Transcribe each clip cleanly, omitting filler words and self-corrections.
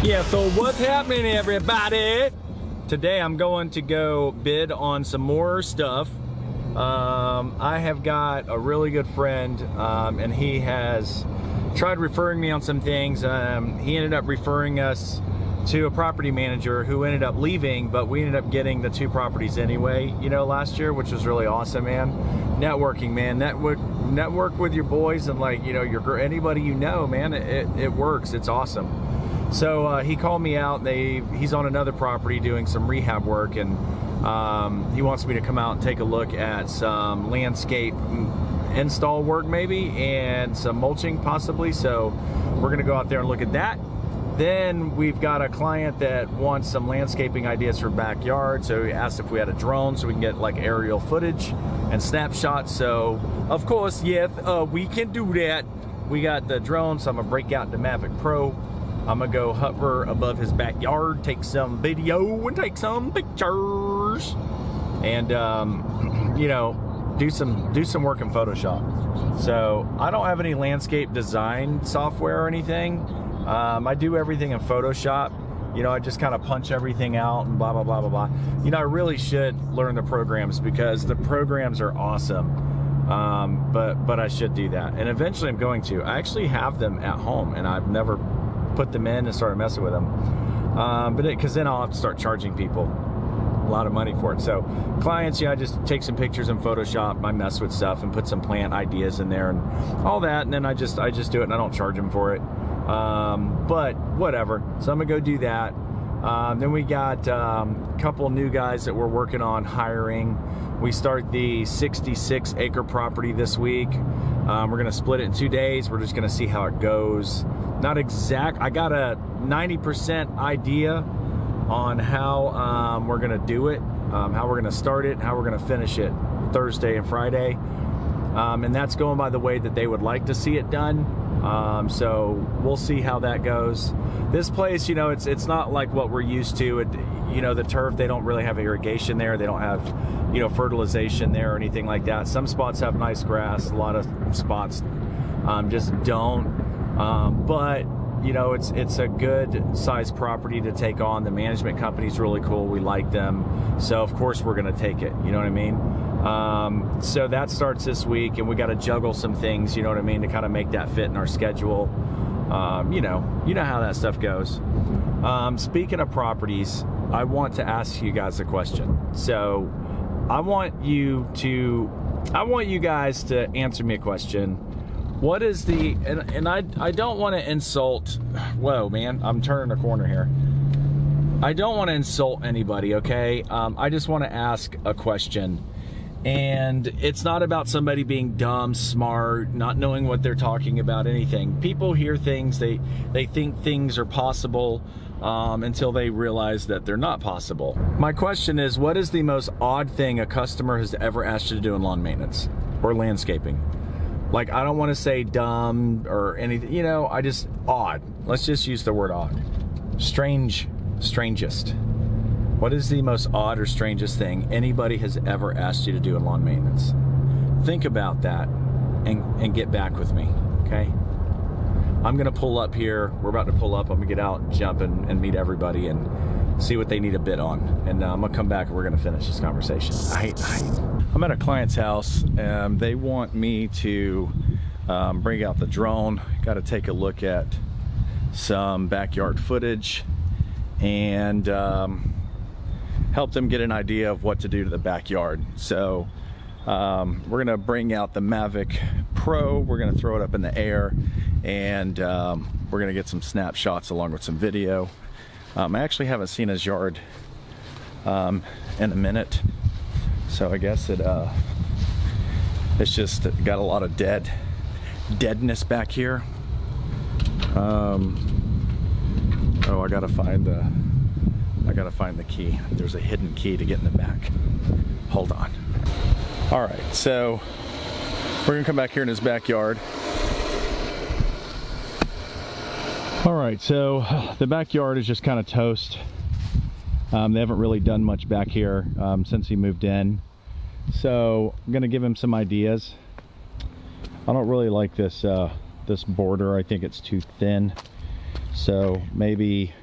Yeah, so what's happening, everybody? Today I'm going to go bid on some more stuff. I have got a really good friend, and he has tried referring me on some things. He ended up referring us to a property manager who ended up leaving, but we ended up getting the 2 properties anyway, you know, last year, which was really awesome, man. Networking, man. Network with your boys and, like, you know, anybody you know, man. It works. It's awesome. So he called me out. He's on another property doing some rehab work, and he wants me to come out and take a look at some landscape install work maybe, and some mulching possibly. So we're gonna go out there and look at that. Then we've got a client that wants some landscaping ideas for backyard. So he asked if we had a drone so we can get like aerial footage and snapshots. So of course, yes, we can do that. We got the drone, so I'm gonna break out the Mavic Pro. I'm gonna go hover above his backyard, take some video and take some pictures, and you know, do some work in Photoshop. So I don't have any landscape design software or anything. I do everything in Photoshop. You know, I just kind of punch everything out and blah blah blah blah blah. You know, I really should learn the programs because the programs are awesome. But I should do that, and eventually I'm going to. I actually have them at home, and I've never put them in and started messing with them, because then I'll have to start charging people a lot of money for it. So clients, I just take some pictures in Photoshop, I mess with stuff and put some plant ideas in there and all that, and then I just do it, and I don't charge them for it. But whatever. So I'm gonna go do that. Then we got a couple new guys that we're working on hiring. We start the 66-acre property this week. We're gonna split it in 2 days. We're just gonna see how it goes. Not exact. I got a 90% idea on how we're gonna do it, how we're gonna start it, how we're gonna finish it Thursday and Friday. And that's going by the way that they would like to see it done. So we'll see how that goes. This place, you know, it's not like what we're used to. You know, the turf, they don't really have irrigation there. They don't have, you know, fertilization there or anything like that. Some spots have nice grass. A lot of spots just don't. But you know, it's a good size property to take on. The management company's really cool. We like them. So of course we're gonna take it. You know what I mean? So that starts this week, and we got to juggle some things, you know what I mean, to kind of make that fit in our schedule. You know how that stuff goes. Speaking of properties, I want to ask you guys a question. So I want you guys to answer me a question. What is the, and I don't want to insult, whoa man, I'm turning a corner here. I don't want to insult anybody, okay? I just want to ask a question. And it's not about somebody being dumb, smart, not knowing what they're talking about, anything. People hear things, they think things are possible until they realize that they're not possible. My question is, what is the most odd thing a customer has ever asked you to do in lawn maintenance or landscaping? Like, I don't want to say dumb or anything, you know, I just, odd. Let's just use the word odd. Strangest. What is the most odd or strangest thing anybody has ever asked you to do in lawn maintenance? Think about that and get back with me, okay? I'm gonna pull up here. We're about to pull up. I'm gonna get out and jump and meet everybody and see what they need a bid on. And I'm gonna come back and we're gonna finish this conversation. I'm at a client's house, and they want me to bring out the drone. Got to take a look at some backyard footage and help them get an idea of what to do to the backyard. So we're gonna bring out the Mavic Pro. We're gonna throw it up in the air, and we're gonna get some snapshots along with some video. I actually haven't seen his yard in a minute, so I guess it's just got a lot of deadness back here. Oh, I gotta find the key. There's a hidden key to get in the back. Hold on. All right, so we're gonna come back here in his backyard. All right, so the backyard is just kind of toast. They haven't really done much back here since he moved in. So I'm gonna give him some ideas. I don't really like this this border. I think it's too thin. So maybe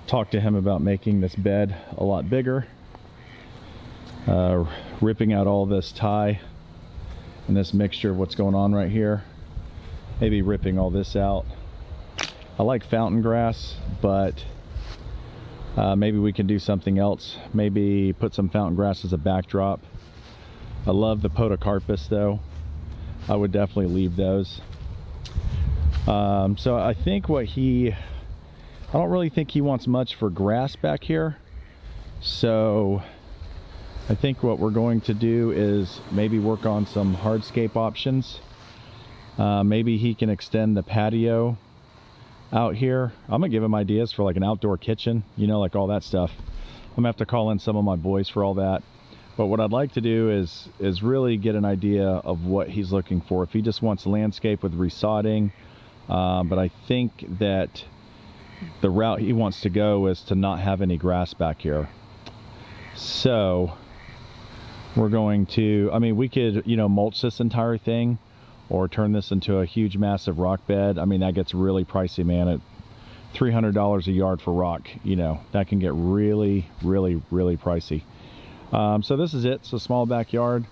talk to him about making this bed a lot bigger. Ripping out all this tie and this mixture of what's going on right here. Maybe ripping all this out. I like fountain grass, but maybe we can do something else. Maybe put some fountain grass as a backdrop. I love the podocarpus though. I would definitely leave those. So I think I don't really think he wants much for grass back here. So I think what we're going to do is maybe work on some hardscape options. Maybe he can extend the patio out here. I'm gonna give him ideas for like an outdoor kitchen, you know, like all that stuff. I'm gonna have to call in some of my boys for all that. But what I'd like to do is really get an idea of what he's looking for. If he just wants landscape with resodding, but I think that the route he wants to go is to not have any grass back here. So we're going to, I mean, we could, you know, mulch this entire thing or turn this into a huge massive rock bed. I mean, that gets really pricey, man. At $300 a yard for rock, you know, that can get really, really, really pricey. So this is it. It's a small backyard.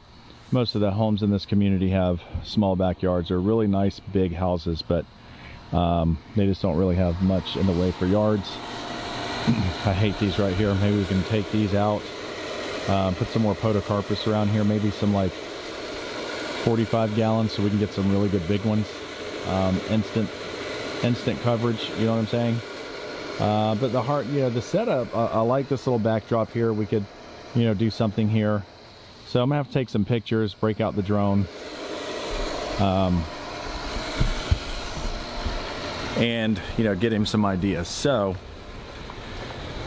Most of the homes in this community have small backyards. They're really nice big houses, but they just don't really have much in the way for yards. I hate these right here. Maybe we can take these out. Put some more podocarpus around here, maybe some like 45 gallons so we can get some really good big ones. Instant coverage, you know what I'm saying? But the setup, I like this little backdrop here. We could, you know, do something here. So I'm gonna have to take some pictures, break out the drone. And, you know, get him some ideas. So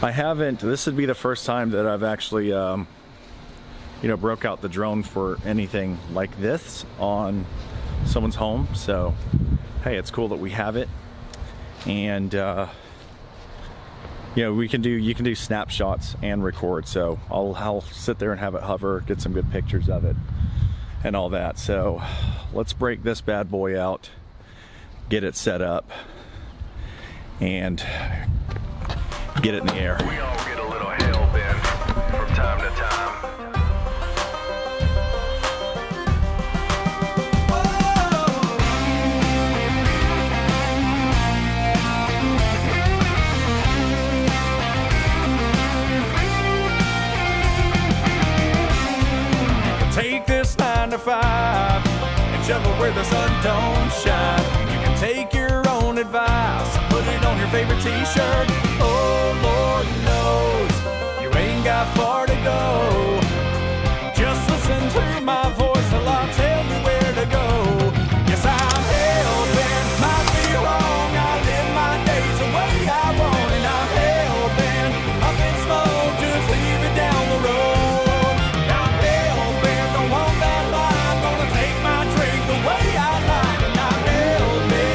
this would be the first time that I've actually, you know, broke out the drone for anything like this on someone's home. So, hey, it's cool that we have it. And, you know, you can do snapshots and record. So I'll sit there and have it hover, get some good pictures of it and all that. So let's break this bad boy out, get it set up, and get it in the air. We all get a little hell-bent from time to time. Take this 9 to 5 and shovel where the sun don't shine. You can take your own advice, put it on your favorite t-shirt. Oh, Lord knows you ain't got far to go. Just listen to my voice till I tell you where to go. Yes, I'm hell-bent, might be wrong. I live my days the way I want, and I'm hell-bent. Up in smoke, just leave it down the road. I'm hell-bent, don't want that line. Gonna take my drink the way I like, and I'm hell-bent.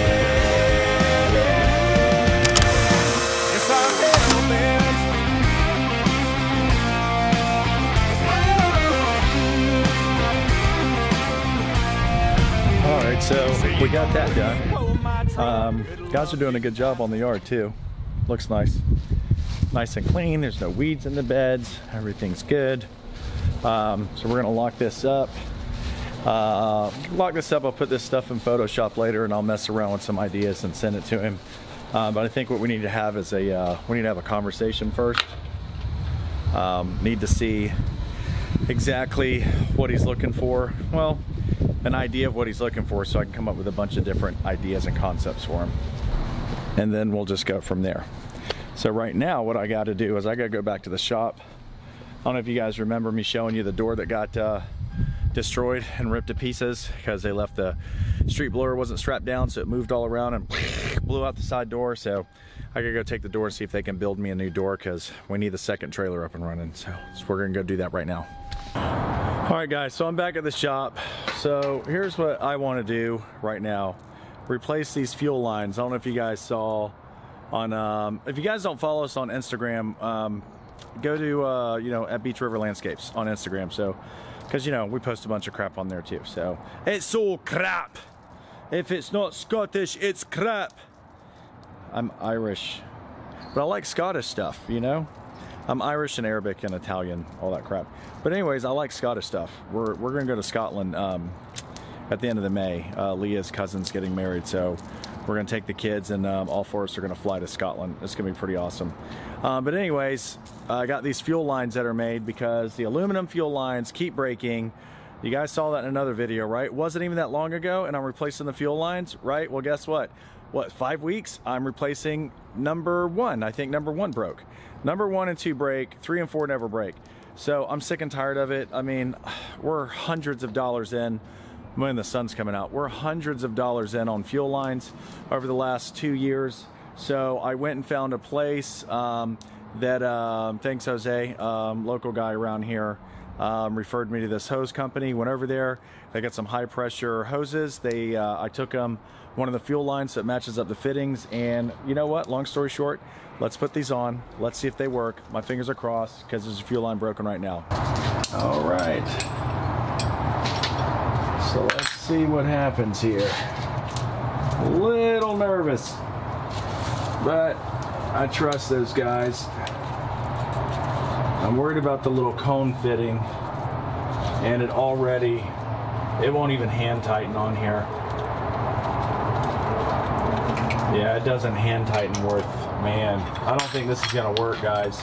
Yes, I'm hell-bent. All right, so we got that done. Guys are doing a good job on the yard too. Looks nice. Nice and clean. There's no weeds in the beds. Everything's good. So we're gonna lock this up. I'll put this stuff in Photoshop later, and I'll mess around with some ideas and send it to him. But I think what we need to have is we need to have a conversation first. Need to see exactly what he's looking for. Well, an idea of what he's looking for, so I can come up with a bunch of different ideas and concepts for him. And then we'll just go from there. So right now, what I got to do is I got to go back to the shop. I don't know if you guys remember me showing you the door that got destroyed and ripped to pieces because they left the street blower wasn't strapped down, so it moved all around and blew out the side door. So I gotta go take the door and see if they can build me a new door, because we need the second trailer up and running. So we're gonna go do that right now. All right, guys, so I'm back at the shop. So here's what I want to do right now: replace these fuel lines. I don't know if you guys saw on if you guys don't follow us on Instagram, go to you know, at Beach River Landscapes on Instagram. So, because you know we post a bunch of crap on there too. So it's all crap. If it's not Scottish, it's crap. I'm Irish, but I like Scottish stuff. You know, I'm Irish and Arabic and Italian, all that crap. But anyways, I like Scottish stuff. We're gonna go to Scotland at the end of the May. Leah's cousin's getting married, so we're gonna take the kids, and all 4 of us are gonna fly to Scotland. It's gonna be pretty awesome. But anyways, I got these fuel lines that are made because the aluminum fuel lines keep breaking. You guys saw that in another video, right? It wasn't even that long ago, and I'm replacing the fuel lines, right? Well, guess what? 5 weeks? I'm replacing number 1. I think number 1 broke. Number 1 and 2 break, 3 and 4 never break. So I'm sick and tired of it. I mean, we're hundreds of dollars in. When the sun's coming out, we're hundreds of dollars in on fuel lines over the last 2 years. So I went and found a place that, thanks Jose, local guy around here, referred me to this hose company. Went over there, they got some high pressure hoses. I took them one of the fuel lines so it matches up the fittings, and you know what, long story short, let's put these on, let's see if they work. My fingers are crossed because there's a fuel line broken right now. All right. So let's see what happens here. A little nervous, but I trust those guys. I'm worried about the little cone fitting, and it won't even hand tighten on here. Yeah, it doesn't hand tighten worth, man. I don't think this is gonna work, guys.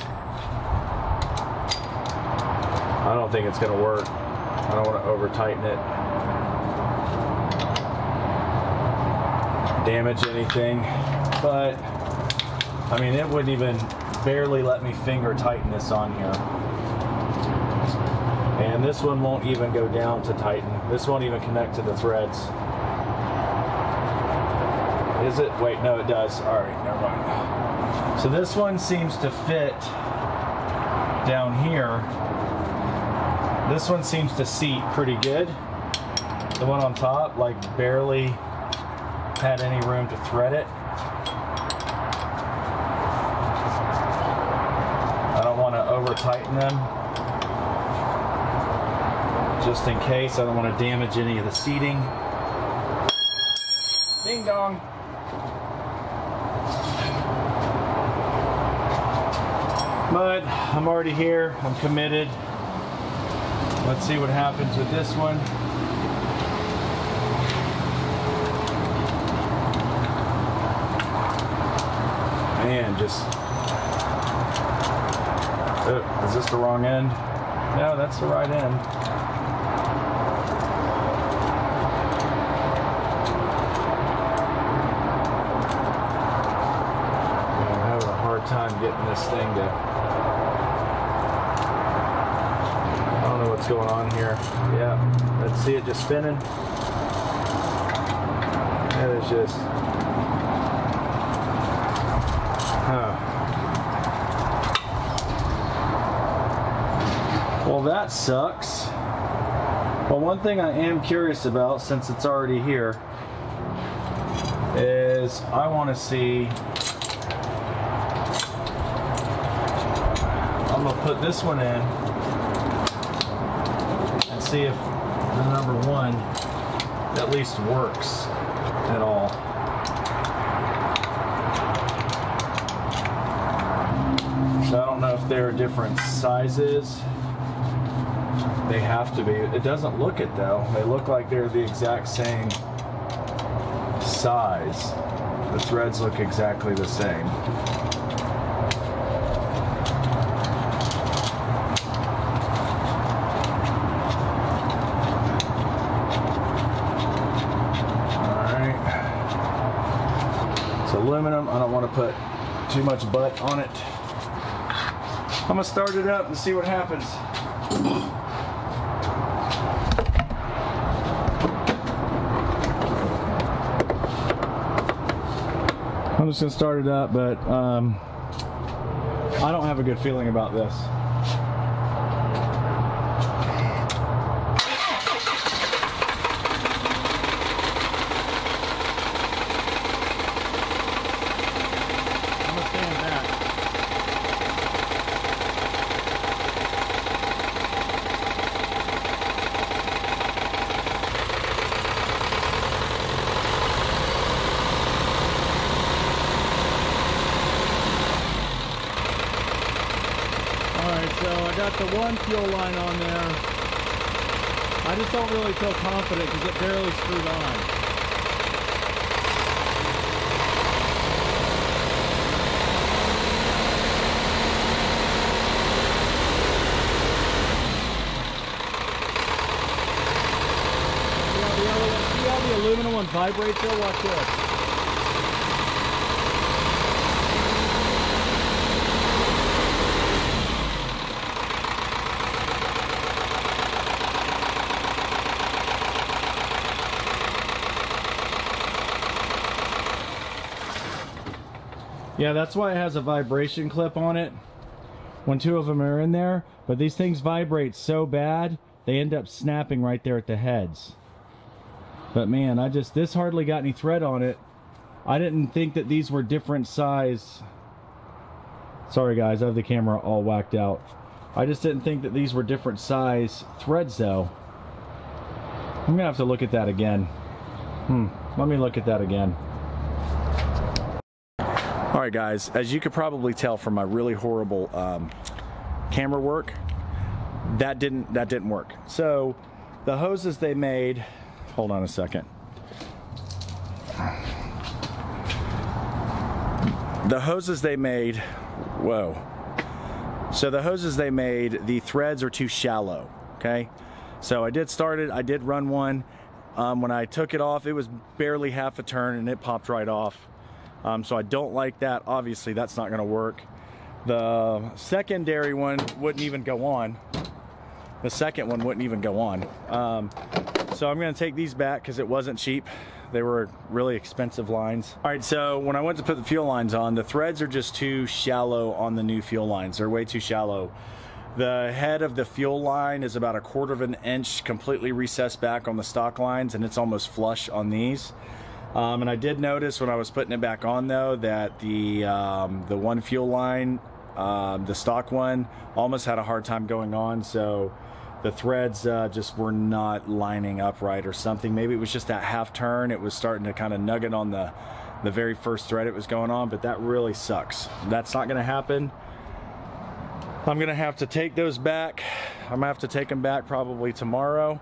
I don't think it's gonna work. I don't want to over tighten it. Damage anything, but I mean, it wouldn't even barely let me finger tighten this on here, and this one won't even go down to tighten. This won't even connect to the threads. Is it? Wait, no, it does. All right, never mind. So this one seems to fit down here. This one seems to seat pretty good. The one on top, like, barely had any room to thread it. I don't want to over tighten them, just in case. I don't want to damage any of the seating. Ding dong. But I'm already here, I'm committed. Let's see what happens with this one. Man, just, is this the wrong end? No, that's the right end. Man, I'm having a hard time getting this thing to, I don't know what's going on here. Yeah, let's see it just spinning. That is just, well, that sucks. Well, one thing I am curious about, since it's already here, is I want to see, I'm going to put this one in and see if the number 1 at least works at all. So I don't know if they're different sizes. They have to be. It doesn't look it though. They look like they're the exact same size. The threads look exactly the same. Alright. It's aluminum. I don't want to put too much butt on it. I'm gonna start it up and see what happens. I'm just gonna start it up, but I don't have a good feeling about this. I'm gonna stand back. got the one fuel line on there. I just don't really feel confident because it barely screwed on. See how the aluminum one vibrates there? Watch this. Yeah, that's why it has a vibration clip on it when two of them are in there. But these things vibrate so bad, they end up snapping right there at the heads. But man, this hardly got any thread on it. I didn't think that these were different size. Sorry guys, I have the camera all whacked out. I just didn't think that these were different size threads though. I'm gonna have to look at that again. Let me look at that again. Alright guys, as you could probably tell from my really horrible camera work, that didn't work. So the hoses they made, hold on a second. The hoses they made, whoa. So the hoses they made, the threads are too shallow, okay? So I did start it, I did run one. When I took it off, it was barely half a turn and it popped right off. So I don't like that. Obviously, that's not gonna work. The secondary one wouldn't even go on. The second one wouldn't even go on. So I'm gonna take these back because it wasn't cheap. They were really expensive lines. All right, so when I went to put the fuel lines on, the threads are just too shallow on the new fuel lines. They're way too shallow. The head of the fuel line is about 1/4 of an inch completely recessed back on the stock lines, and it's almost flush on these. And I did notice when I was putting it back on though that the one fuel line, the stock one, almost had a hard time going on. So the threads just were not lining up right or something. Maybe it was just that half turn. It was starting to kind of nugget on the very first thread it was going on, but that really sucks. That's not gonna happen. I'm gonna have to take those back. I'm gonna have to take them back probably tomorrow,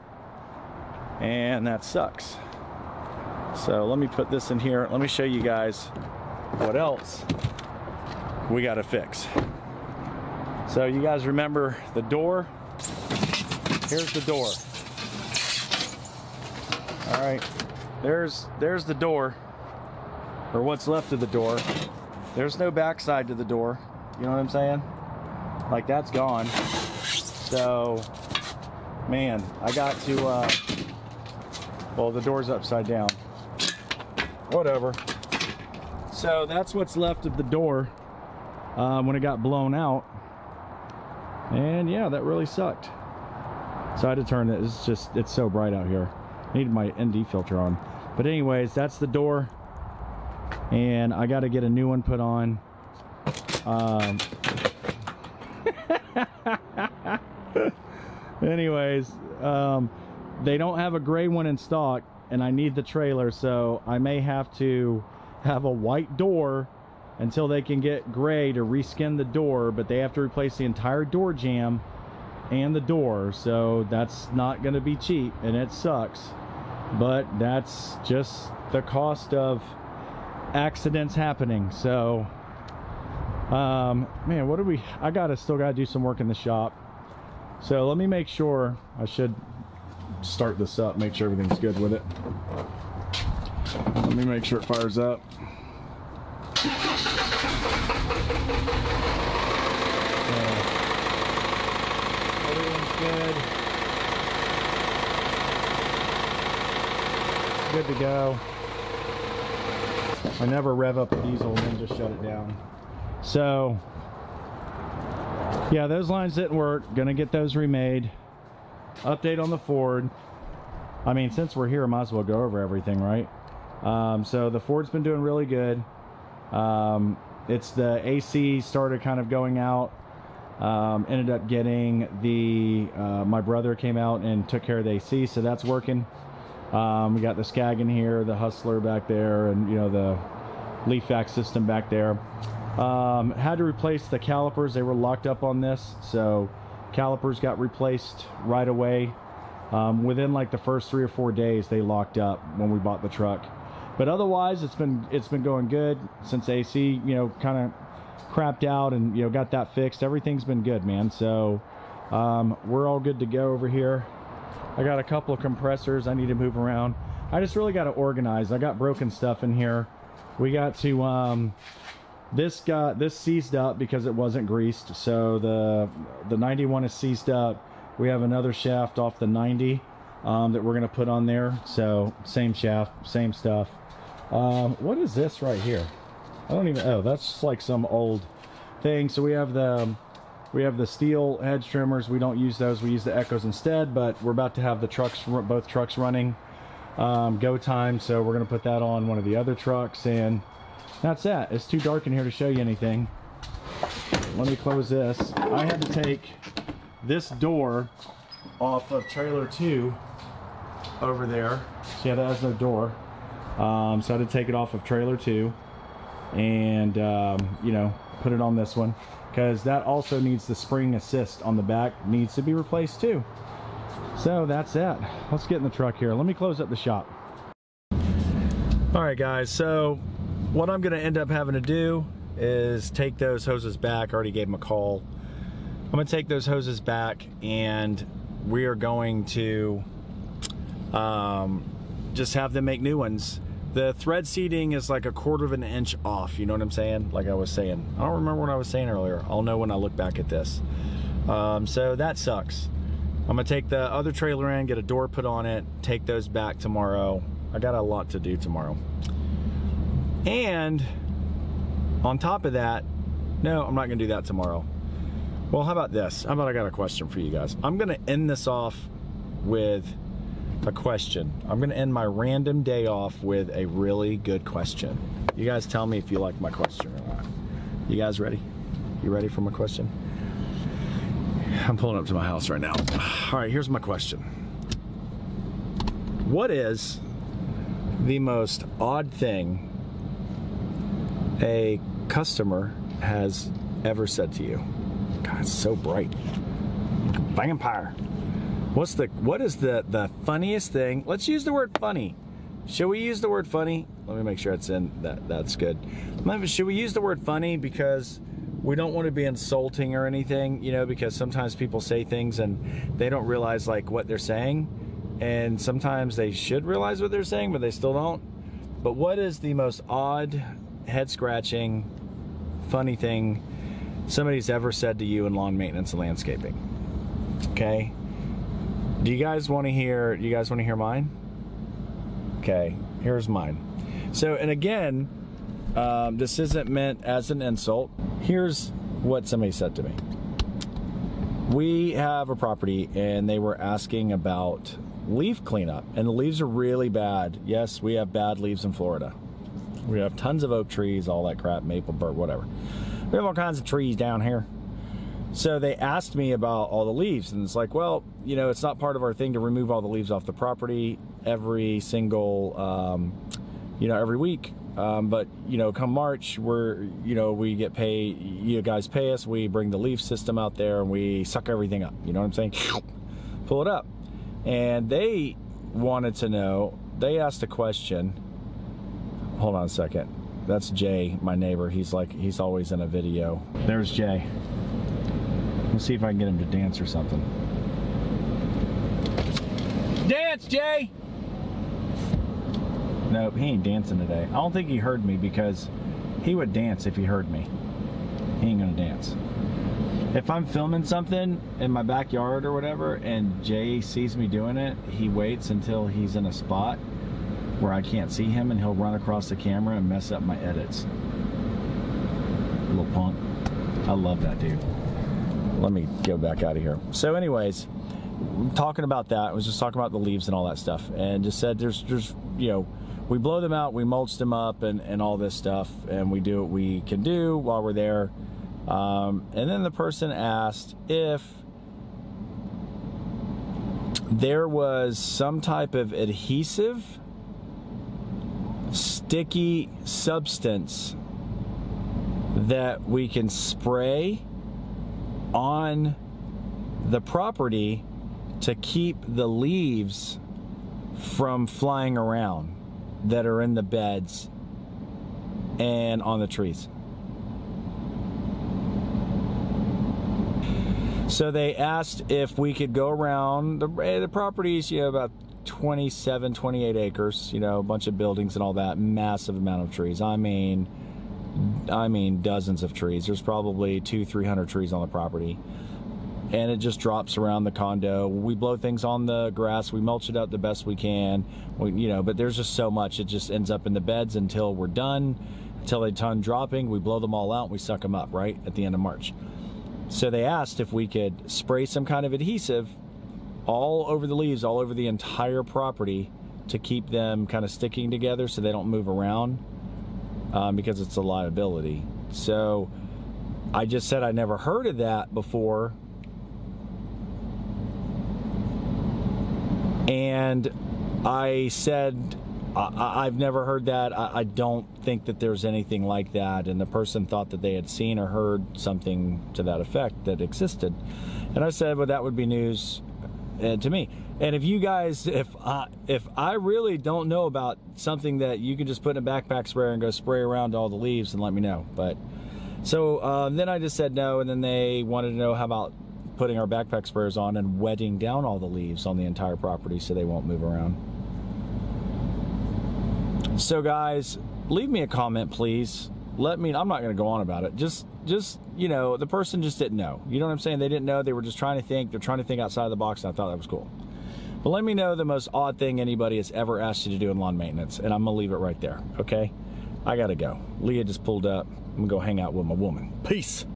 and that sucks. So let me put this in here. Let me show you guys what else we got to fix. So you guys remember the door? Here's the door. All right, there's the door, or what's left of the door. There's no backside to the door. You know what I'm saying? Like that's gone. So, man, I got to, well, the door's upside down. Whatever. So that's what's left of the door when it got blown out. And yeah, that really sucked. So I had to turn it. It's so bright out here. I needed my ND filter on. But anyways, that's the door. And I got to get a new one put on. Anyways, they don't have a gray one in stock, and I need the trailer, so I may have to have a white door until they can get gray to reskin the door, but they have to replace the entire door jamb and the door, so that's not going to be cheap, and it sucks, but that's just the cost of accidents happening. So man, what do we, still gotta do some work in the shop. So let me make sure, I should start this up, make sure everything's good with it. Let me make sure it fires up. Everything's good. Good to go. I never rev up the diesel and then just shut it down. So yeah, those lines didn't work. Gonna get those remade. Update on the Ford. I mean, since we're here, I might as well go over everything, right? So the Ford's been doing really good. It's the AC started kind of going out. Ended up getting the my brother came out and took care of the AC, so that's working. We got the Skag in here, the Hustler back there, and you know, the leaf vac system back there. Had to replace the calipers. They were locked up on this, so calipers got replaced right away. Within like the first 3 or 4 days, they locked up when we bought the truck. But otherwise, it's been going good since AC, you know, kind of crapped out and, you know, got that fixed. Everything's been good, man. So we're all good to go over here. I got a couple of compressors I need to move around. I just really got to organize. I got broken stuff in here. We got to this seized up because it wasn't greased. So the 91 is seized up. We have another shaft off the 90 that we're gonna put on there. So same shaft, same stuff. What is this right here? I don't even, oh, that's like some old thing. So we have the steel hedge trimmers. We don't use those, we use the Echoes instead, but we're about to have the trucks, both trucks running go time. So we're gonna put that on one of the other trucks, and that's that. It's too dark in here to show you anything. Let me close this. I had to take this door off of trailer 2 over there. See how that has no door. So I had to take it off of trailer 2 and you know, put it on this one, because that also needs the spring assist on the back, needs to be replaced too. So that's that. Let's get in the truck here. Let me close up the shop. All right guys, so what I'm gonna end up having to do is take those hoses back. I already gave them a call. I'm gonna take those hoses back, and we are going to just have them make new ones. The thread seating is like 1/4 of an inch off, you know what I'm saying? Like I was saying. I don't remember what I was saying earlier. I'll know when I look back at this. So that sucks. I'm gonna take the other trailer in, get a door put on it, take those back tomorrow. I got a lot to do tomorrow. And on top of that, no, I'm not gonna do that tomorrow. Well, how about this? How about I got a question for you guys? I'm gonna end this off with a question. I'm gonna end my random day off with a really good question. You guys tell me if you like my question or not. You guys ready? You ready for my question? I'm pulling up to my house right now. All right, here's my question. What is the most odd thing a customer has ever said to you? God, it's so bright. Vampire. What is the funniest thing? Let's use the word funny. Should we use the word funny? Let me make sure it's in. That's good. Should we use the word funny, because we don't want to be insulting or anything, you know, because sometimes people say things and they don't realize like what they're saying, and sometimes they should realize what they're saying, but they still don't. But what is the most odd, head scratching, funny thing somebody's ever said to you in lawn maintenance and landscaping? Okay, do you guys want to hear mine? Okay, here's mine. So, and again, this isn't meant as an insult. Here's what somebody said to me. We have a property and they were asking about leaf cleanup, and the leaves are really bad. Yes, we have bad leaves in Florida. We have tons of oak trees, all that crap, maple, birch, whatever. We have all kinds of trees down here. So they asked me about all the leaves, and it's like, well, you know, it's not part of our thing to remove all the leaves off the property every single, you know, every week. But, you know, come March, we get paid, you guys pay us, we bring the leaf system out there and we suck everything up. You know what I'm saying? Pull it up. And they wanted to know, they asked a question. Hold on a second. That's Jay, my neighbor. He's always in a video. There's Jay. Let's see if I can get him to dance or something. Dance, Jay! Nope, he ain't dancing today. I don't think he heard me, because he would dance if he heard me. He ain't gonna dance. If I'm filming something in my backyard or whatever and Jay sees me doing it, he waits until he's in a spot where I can't see him, and he'll run across the camera and mess up my edits. Little punk. I love that dude. Let me go back out of here. So anyways, talking about that, I was just talking about the leaves and all that stuff, and just said there's you know, we blow them out, we mulch them up, and all this stuff, and we do what we can do while we're there. And then the person asked if there was some type of adhesive, sticky substance that we can spray on the property to keep the leaves from flying around that are in the beds and on the trees. So they asked if we could go around the properties, you know, about 27, 28 acres, you know, a bunch of buildings and all that, massive amount of trees. I mean dozens of trees. There's probably 200-300 trees on the property. And it just drops around the condo. We blow things on the grass. We mulch it out the best we can. You know, but there's just so much. It just ends up in the beds until we're done, until they done dropping. We blow them all out and we suck them up, right, at the end of March. So they asked if we could spray some kind of adhesive all over the leaves, all over the entire property, to keep them kind of sticking together so they don't move around, because it's a liability. So I just said I never heard of that before. And I said, I've never heard that. I don't think that there's anything like that. And the person thought that they had seen or heard something to that effect that existed. And I said, well, that would be news to me. And if you guys, if I really don't know about something that you can just put in a backpack sprayer and go spray around all the leaves, and let me know. But so then I just said no. And then they wanted to know how about putting our backpack sprayers on and wetting down all the leaves on the entire property so they won't move around. So guys, leave me a comment, please. Let me, I'm not going to go on about it. Just, you know, the person just didn't know. You know what I'm saying? They didn't know. They were just trying to think. They're trying to think outside the box, and I thought that was cool. But let me know the most odd thing anybody has ever asked you to do in lawn maintenance, and I'm going to leave it right there, okay? I got to go. Leah just pulled up. I'm going to go hang out with my woman. Peace.